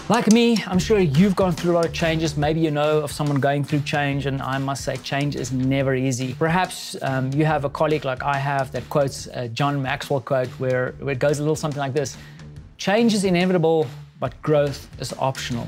Like me, I'm sure you've gone through a lot of changes. Maybe you know of someone going through change, and I must say change is never easy. Perhaps you have a colleague like I have that quotes a John Maxwell quote where it goes a little something like this: change is inevitable, but growth is optional.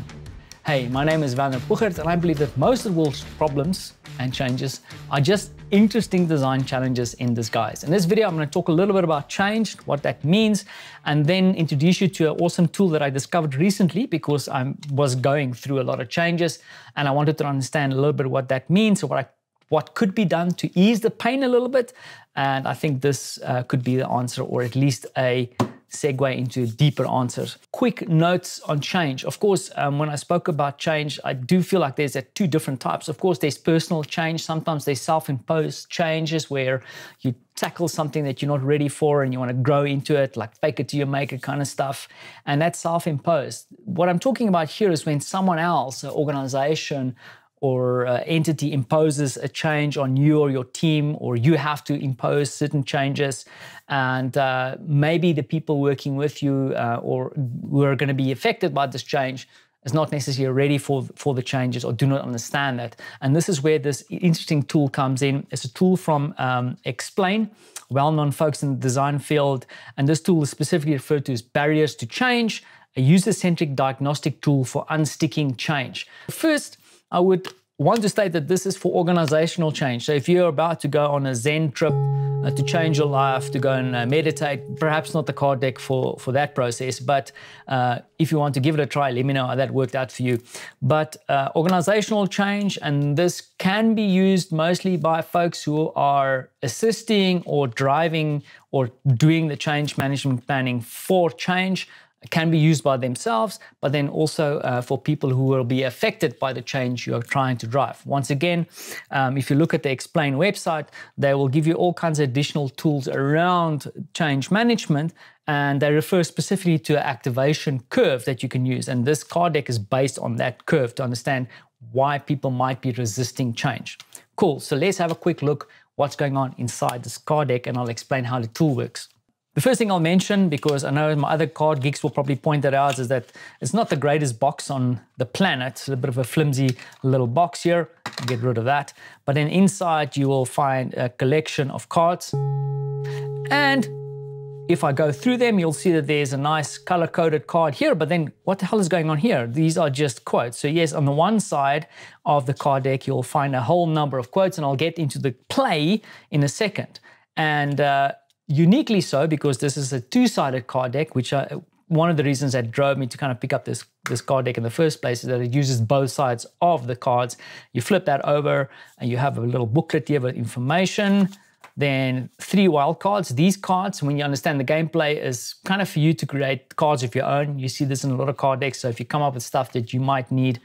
Hey, my name is Werner Puchert, and I believe that most of the world's problems and changes are just interesting design challenges in disguise. In this video, I'm going to talk a little bit about change, what that means, and then introduce you to an awesome tool that I discovered recently because I was going through a lot of changes and I wanted to understand a little bit what that means, or what could be done to ease the pain a little bit. And I think this could be the answer, or at least a segue into deeper answers. Quick notes on change. Of course, when I spoke about change, I do feel like there's two different types. Of course, there's personal change. Sometimes there's self-imposed changes where you tackle something that you're not ready for and you want to grow into it, like fake it till you make it kind of stuff. And that's self-imposed. What I'm talking about here is when someone else, an organization, or entity imposes a change on you or your team, or you have to impose certain changes, and maybe the people working with you or who are going to be affected by this change is not necessarily ready for the changes or do not understand that. And this is where this interesting tool comes in. It's a tool from XPLANE, well-known folks in the design field, and this tool is specifically referred to as barriers to change, a user-centric diagnostic tool for unsticking change. First, I would want to state that this is for organizational change. So if you're about to go on a Zen trip to change your life, to go and meditate, perhaps not the card deck for that process, but if you want to give it a try, let me know how that worked out for you. But organizational change, and this can be used mostly by folks who are assisting or driving or doing the change management planning for change. It can be used by themselves, but then also for people who will be affected by the change you are trying to drive. Once again, if you look at the XPLANE website, they will give you all kinds of additional tools around change management, and they refer specifically to an activation curve that you can use. And this card deck is based on that curve to understand why people might be resisting change. Cool, so let's have a quick look what's going on inside this card deck, and I'll explain how the tool works. The first thing I'll mention, because I know my other card geeks will probably point that out, is that it's not the greatest box on the planet. It's a bit of a flimsy little box here. Get rid of that. But then inside you will find a collection of cards. And if I go through them, you'll see that there's a nice color-coded card here, but then what the hell is going on here? These are just quotes. So yes, on the one side of the card deck, you'll find a whole number of quotes, and I'll get into the play in a second. And uniquely so, because this is a two-sided card deck, which one of the reasons that drove me to kind of pick up this card deck in the first place is that it uses both sides of the cards. You flip that over and you have a little booklet here with information, then 3 wild cards. These cards, when you understand the gameplay, is kind of for you to create cards of your own. You see this in a lot of card decks, so if you come up with stuff that you might need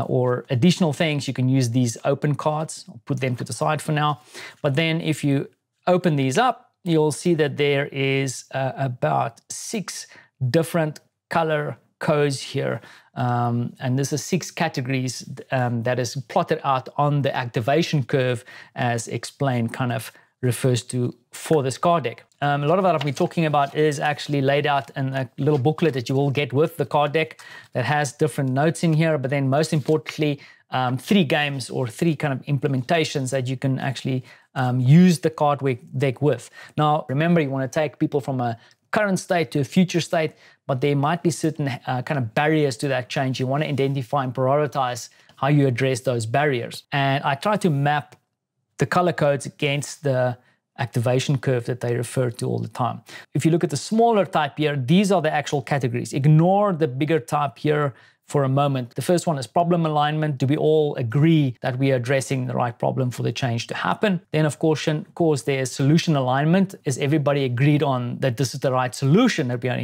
or additional things, you can use these open cards. I'll put them to the side for now. But then if you open these up, you'll see that there is about 6 different color codes here. And this is 6 categories that is plotted out on the activation curve, as XPLANE kind of refers to for this card deck. A lot of what I'll be talking about is actually laid out in a little booklet that you will get with the card deck that has different notes in here, but then most importantly, 3 games or 3 kind of implementations that you can actually use the card deck with. Now, remember, you want to take people from a current state to a future state, but there might be certain kind of barriers to that change. You want to identify and prioritize how you address those barriers. And I try to map the color codes against the activation curve that they refer to all the time. If you look at the smaller type here, these are the actual categories. Ignore the bigger type here for a moment. The first one is problem alignment. Do we all agree that we are addressing the right problem for the change to happen? Then of course there's solution alignment. Is everybody agreed on that this is the right solution that we are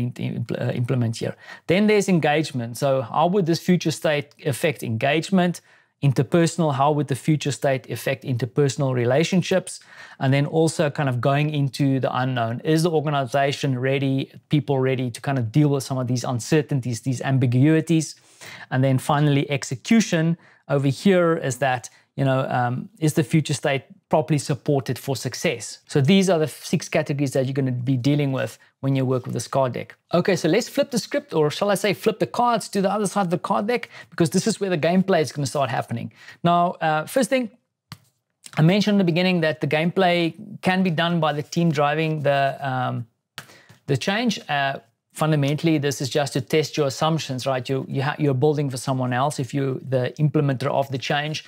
implement here? Then there's engagement. So how would this future state affect engagement? Interpersonal, how would the future state affect interpersonal relationships? And then also kind of going into the unknown. Is the organization ready, people ready to kind of deal with some of these uncertainties, these ambiguities? And then finally, execution over here is that is the future state properly supported for success? So these are the 6 categories that you're going to be dealing with when you work with this card deck. Okay, so let's flip the script, or shall I say flip the cards to the other side of the card deck, because this is where the gameplay is going to start happening. Now, first thing, I mentioned in the beginning that the gameplay can be done by the team driving the change. Fundamentally, this is just to test your assumptions, right? You're building for someone else. If you're the implementer of the change,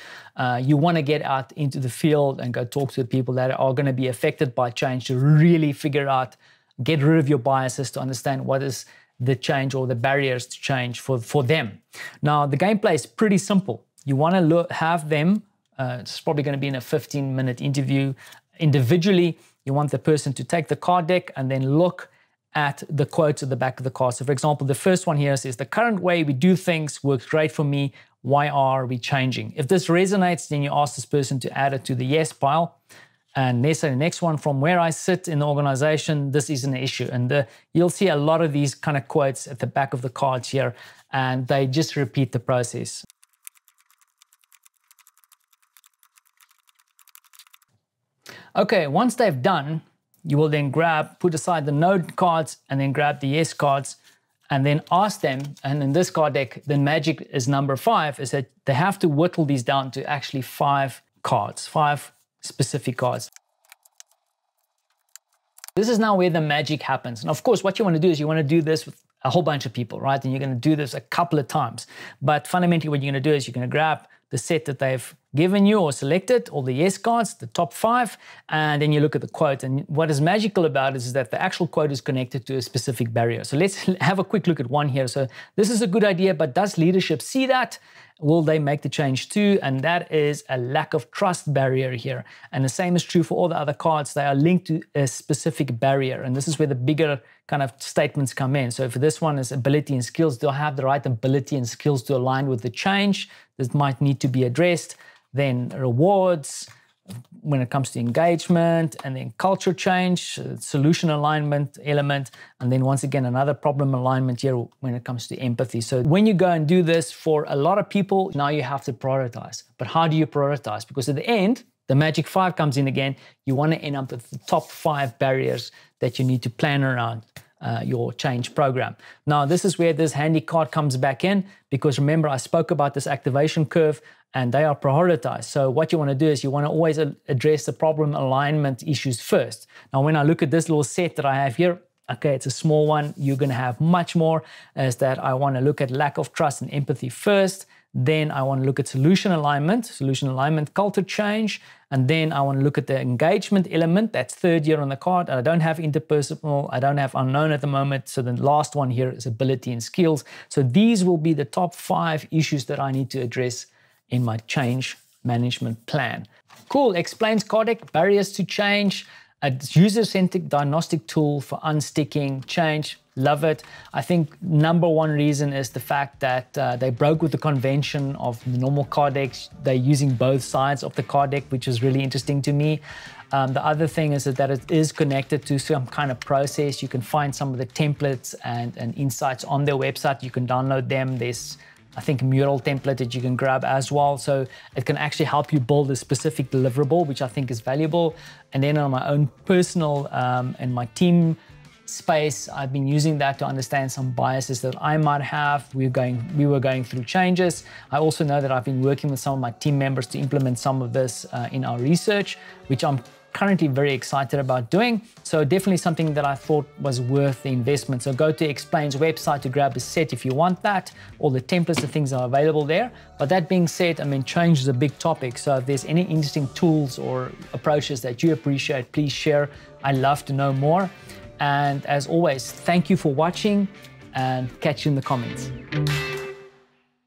you want to get out into the field and go talk to the people that are going to be affected by change to really figure out, get rid of your biases to understand what is the change or the barriers to change for them. Now, the gameplay is pretty simple. You want to have them, it's probably going to be in a 15-minute interview. Individually, you want the person to take the card deck and then look at the quotes at the back of the card. So for example, the first one here says, the current way we do things works great for me. Why are we changing? If this resonates, then you ask this person to add it to the yes pile. And let's say the next one, from where I sit in the organization, this is an issue. And you'll see a lot of these kind of quotes at the back of the cards here, and they just repeat the process. Okay, once they've done, you will then put aside the no cards and then grab the yes cards and then ask them. And in this card deck, the magic is number 5, is that they have to whittle these down to actually 5 cards, 5 specific cards. This is now where the magic happens. And of course, what you want to do is you want to do this with a whole bunch of people, right? And you're going to do this a couple of times. But fundamentally, what you're going to do is you're going to grab the set that they've given you or selected, all the yes cards, the top 5, and then you look at the quote. And what is magical about it is that the actual quote is connected to a specific barrier. So let's have a quick look at one here. So this is a good idea, but does leadership see that? Will they make the change too? And that is a lack of trust barrier here. And the same is true for all the other cards. They are linked to a specific barrier. And this is where the bigger kind of statements come in. So for this one is ability and skills. Do I have the right ability and skills to align with the change? This might need to be addressed. Then rewards, when it comes to engagement, and then culture change, solution alignment element, and then once again, another problem alignment here when it comes to empathy. So when you go and do this for a lot of people, now you have to prioritize. But how do you prioritize? Because at the end, the magic 5 comes in again. You want to end up with the top 5 barriers that you need to plan around your change program. Now, this is where this handy card comes back in, because remember, I spoke about this activation curve and they are prioritized. So what you want to do is you want to always address the problem alignment issues first. Now, when I look at this little set that I have here, okay, it's a small one. You're going to have much more, as that I want to look at lack of trust and empathy first. Then I want to look at solution alignment, culture change. And then I want to look at the engagement element. That's third year on the card. I don't have interpersonal. I don't have unknown at the moment. So the last one here is ability and skills. So these will be the top 5 issues that I need to address in my change management plan. Cool. XPLANE's card deck, barriers to change, a user-centric diagnostic tool for unsticking change. Love it. I think number 1 reason is the fact that they broke with the convention of the normal card decks. They're using both sides of the card deck, which is really interesting to me. The other thing is that it is connected to some kind of process. You can find some of the templates and insights on their website. You can download them. There's, I think, a mural template that you can grab as well. So it can actually help you build a specific deliverable, which I think is valuable. And then on my own personal and my team space, I've been using that to understand some biases that I might have. We were going through changes. I also know that I've been working with some of my team members to implement some of this in our research, which I'm currently very excited about doing. So definitely something that I thought was worth the investment. So go to XPLANE's website to grab a set if you want that. All the templates and things are available there. But that being said, I mean, change is a big topic. So if there's any interesting tools or approaches that you appreciate, please share. I love to know more. And as always, thank you for watching, and catch you in the comments.